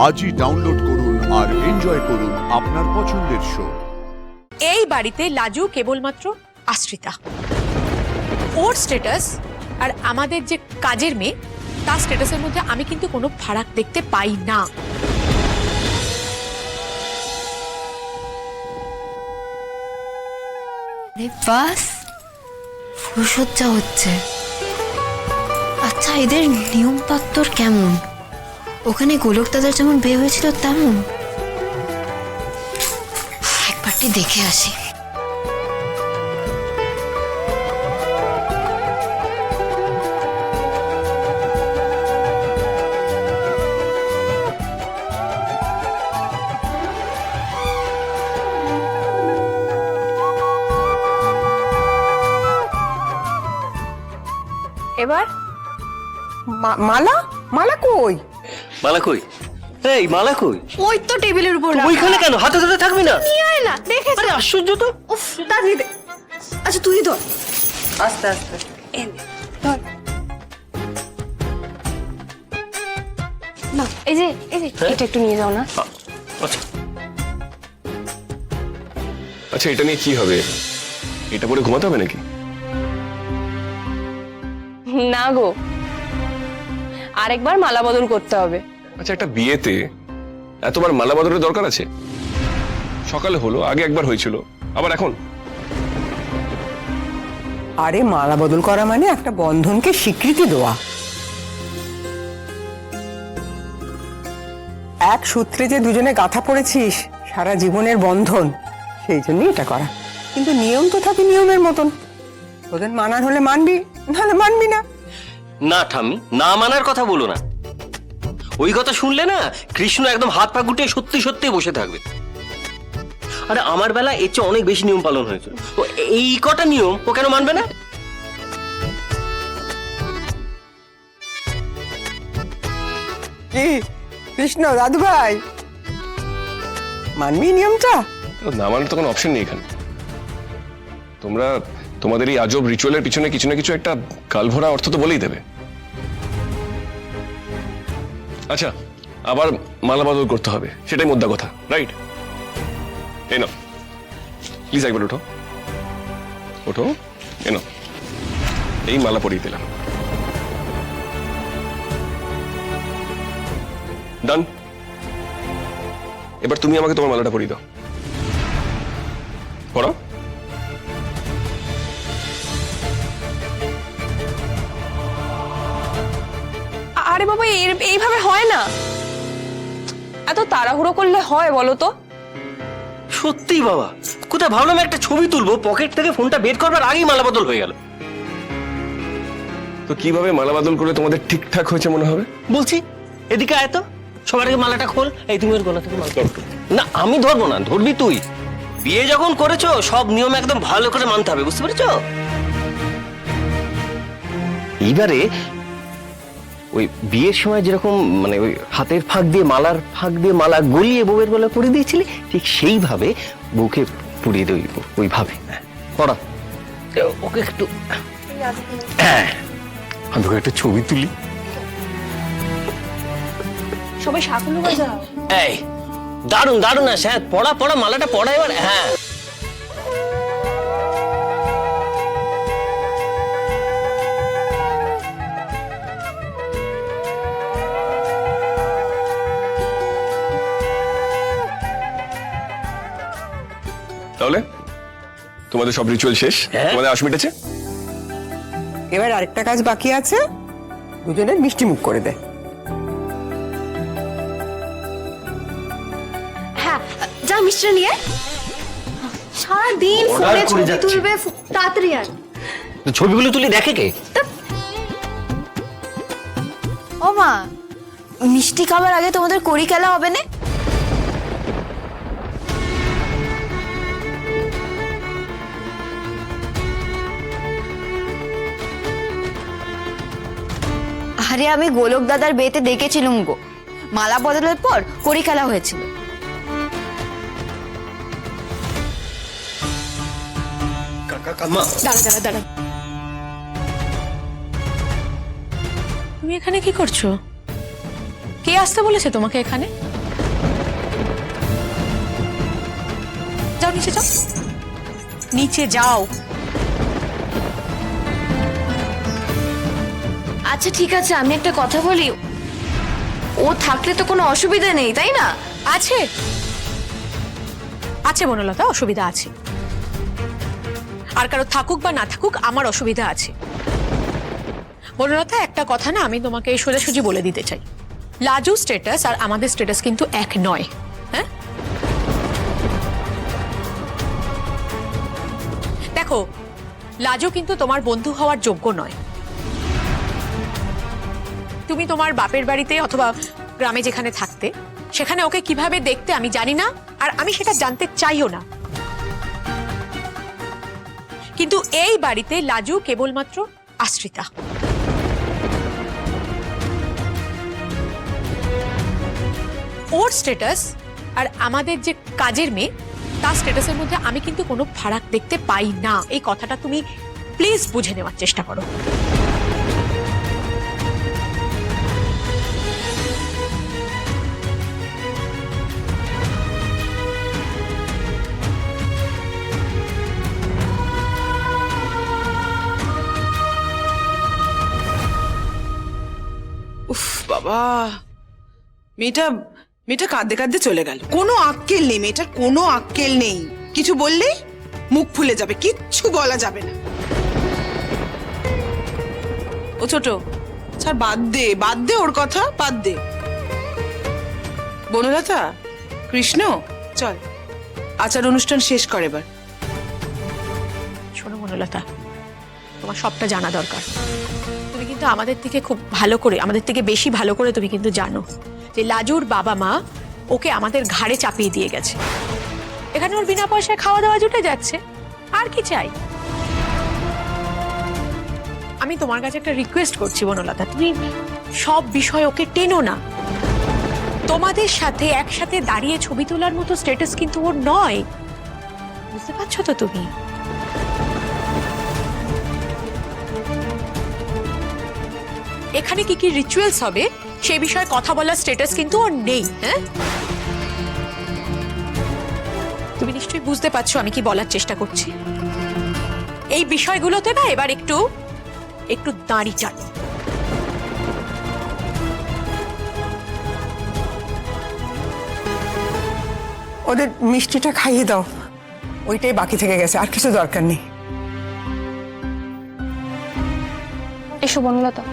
আজই ডাউনলোড করুন আর এনজয় করুন আপনার পছন্দের শো। এই বাড়িতে লাজু কেবলমাত্র আশ্রিতা। ওর স্ট্যাটাস আর আমাদের যে কাজের মেয়ে তার স্ট্যাটাসের মধ্যে আমি কিন্তু কোনো ফারাক দেখতে পাই না। বাস ফুলসজ্জা হচ্ছে। আচ্ছা, এদের নিয়ম পাত্তর কেমন? ওখানে গোলক দাদার যেমন বিয়ে হয়েছিল তেমন? একবারটি দেখে আসি। এবার মালা মালা কই? মালা কই? এই মালা কই? ওই তো টেবিলের উপর ওইখানে কেন? হাতে ধরে থাকবি না? নিয়ে আয় না, দেখে আরে আশ্চর্য তো। উফ, দাদি আচ্ছা তুই ধর। আস্তে আস্তে ধর না, এই যে এটা একটু নিয়ে যাও না। আচ্ছা আচ্ছা, এটা নিয়ে কি হবে? এটা পরে ঘুমাতে হবে নাকি? না গো, আরেকবার মালা বদল করতে হবে। আচ্ছা, একটা বিয়েতে এতবার মালা বদলের দরকার আছে? সকালে হলো, আগে একবার হয়েছিল, আবার এখন? আরে মালা বদল করা মানে একটা বন্ধনকে স্বীকৃতি দেওয়া। এক সূত্রে যে দুজনে গাঁথা পড়েছিস সারা জীবনের বন্ধন, সেই জন্যই এটা করা। কিন্তু নিয়ম তো থাকে নিয়মের মতন। ওদের মানার হলে মানবি, নাহলে মানবি না। না ঠাম্মি, না মানার কথা বলো না। ওই কথা শুনলে না কৃষ্ণ একদম হাত পা গুটিয়ে সত্যি সত্যি বসে থাকবে। আরে আমার বেলা এর চেয়ে অনেক বেশি নিয়ম পালন হয়েছে, তো এই কটা নিয়ম ও কেন মানবে না? কি কৃষ্ণ দাদু ভাই, মানবি নিয়মটা? না মানার তো কোনো অপশন নেই এখানে। তোমরা তোমাদের এই আজব রিচুয়ালের পিছনে কিছু না কিছু একটা কালভরা অর্থ তো বলেই দেবে। আচ্ছা, আবার মালা বদল করতে হবে, সেটাই মোদ্দা কথা, রাইট? এই নাও, প্লিজ একবার ওঠো ওঠো, এনো এই মালা পরিয়ে দিলাম। ডান। এবার তুমি আমাকে তোমার মালাটা পরিয়ে দাও। পড়াও। আরে বাবা, এইভাবে হয় না, এত তাড়াহুড়ো করলে হয় বলো তো? সত্যি বাবা, কোথায় ভাবলাম একটা ছবি তুলবো, পকেট থেকে ফোনটা বের করবার আগেই মালা বদল হয়ে গেল। তো কিভাবে মালা বদল করে তোমাদের ঠিকঠাক হয়েছে মনে হবে? বলছি এদিকে আয় তো, সবার আগে মালাটা খোল। এই তুমি ওর গলা থেকে মালা ধরো। না আমি ধরবো না, ধরবি তুই। বিয়ে যখন করেছো সব নিয়ম একদম ভালো করে মানতে হবে, বুঝতে পেরেছো? এইবারে ওই বিয়ের সময় যেরকম মানে ওই হাতের ফাঁক দিয়ে মালার ফাঁক দিয়ে মালা গলিয়ে বউয়ের গলা পরিয়ে দিয়েছিলি, ঠিক সেইভাবে বউকে পুড়িয়ে দেব ওইভাবে। পড়া ওকে একটু, হ্যাঁ আমি ওকে একটা ছবি তুলি। সবাই সাকুলো বাজাও। এই দারুন দারুন আছে, হ্যাঁ পড়া পড়া মালাটা পড়া এবার। হ্যাঁ তাহলে তোমাদের সব রিচুয়াল শেষ, হ্যাঁ। তোমাদের আশ মিটেছে। এবার আরেকটা কাজ বাকি আছে, দুজনের মিষ্টি মুখ করে দে। হ্যাঁ, যা মিষ্টি নিয়ে। সারাদিন Order ফোনে করে ছবি যাচ্ছি। তুলবে, তাড়াতাড়ি আর। তো ছবিগুলো তুলি দেখে কে? ও মা, মিষ্টি খাবার আগে তোমাদের কড়ি খেলা হবে না? আরে আমি গোলক দাদার বিয়েতে দেখেছিলাম গো, মালা বদলের পর কড়ি খেলা হয়েছিল। কাকা দাঁড়া দাঁড়া, তুমি এখানে কি করছো? কে আসতে বলেছে তোমাকে এখানে? যাও নিচে যাও, নিচে যাও। আচ্ছা ঠিক আছে, আমি একটা কথা বলি, ও থাকলে তো কোনো অসুবিধা নেই তাই না? আছে আছে বনলতা, অসুবিধা আছে। আর কারো থাকুক বা না থাকুক আমার অসুবিধা আছে। বনলতা, একটা কথা না আমি তোমাকে সোজাসুজি বলে দিতে চাই, লাজু স্ট্যাটাস আর আমাদের স্ট্যাটাস কিন্তু এক নয়। হ্যাঁ, দেখো, লাজু কিন্তু তোমার বন্ধু হওয়ার যোগ্য নয়। তুমি তোমার বাপের বাড়িতে অথবা গ্রামে যেখানে থাকতে, সেখানে ওকে কিভাবে দেখতে আমি জানি না, আর আমি সেটা জানতে চাইও না। কিন্তু এই বাড়িতে লাজু কেবলমাত্র আশ্রিতা। ওর স্ট্যাটাস আর আমাদের যে কাজের মেয়ে তার স্ট্যাটাসের মধ্যে আমি কিন্তু কোনো ফারাক দেখতে পাই না। এই কথাটা তুমি প্লিজ বুঝে নেওয়ার চেষ্টা করো। উফ বাবা, মেয়েটা মেয়েটা কাঁদতে কাঁদতে চলে গেল। কোনো আক্কেল নেই মেয়েটার, কোনো আক্কেল নেই। কিছু বললেই মুখ ফুলে যাবে, কিচ্ছু বলা যাবে না। ও ছোট, ছাড়, বাদ দে ওর কথা, বাদ দে। বনলতা, কৃষ্ণ, চল আচার অনুষ্ঠান শেষ কর এবার। শোনো বনলতা, তোমার সবটা জানা দরকার। তুমি কিন্তু আমাদের থেকে খুব ভালো করে, আমাদের থেকে বেশি ভালো করে তুমি কিন্তু জানো যে লাজুর বাবা মা ওকে আমাদের ঘাড়ে চাপিয়ে দিয়ে গেছে। এখানে ওর বিনা পয়সায় খাওয়া দাওয়া জুটে যাচ্ছে, আর কি চাই? আমি তোমার কাছে একটা রিকোয়েস্ট করছি বনলতা, তুমি সব বিষয় ওকে টেনো না। তোমাদের সাথে একসাথে দাঁড়িয়ে ছবি তোলার মতো স্ট্যাটাস কিন্তু ওর নয়, বুঝতে পারছো তো তুমি? এখানে কি কি রিচুয়ালস হবে সেই বিষয়ে কথা বলার স্ট্যাটাস কিন্তু ওর নেই। হ্যাঁ, তুমি নিশ্চয়ই বুঝতে পারছো আমি কি বলার চেষ্টা করছি। এই বিষয়গুলোতে না এবার একটু একটু দাঁড়ি টানো। ওদের মিষ্টিটা খাইয়ে দাও, ওইটাই বাকি থেকে গেছে, আর কিছু দরকার নেই। এসো বনলতা।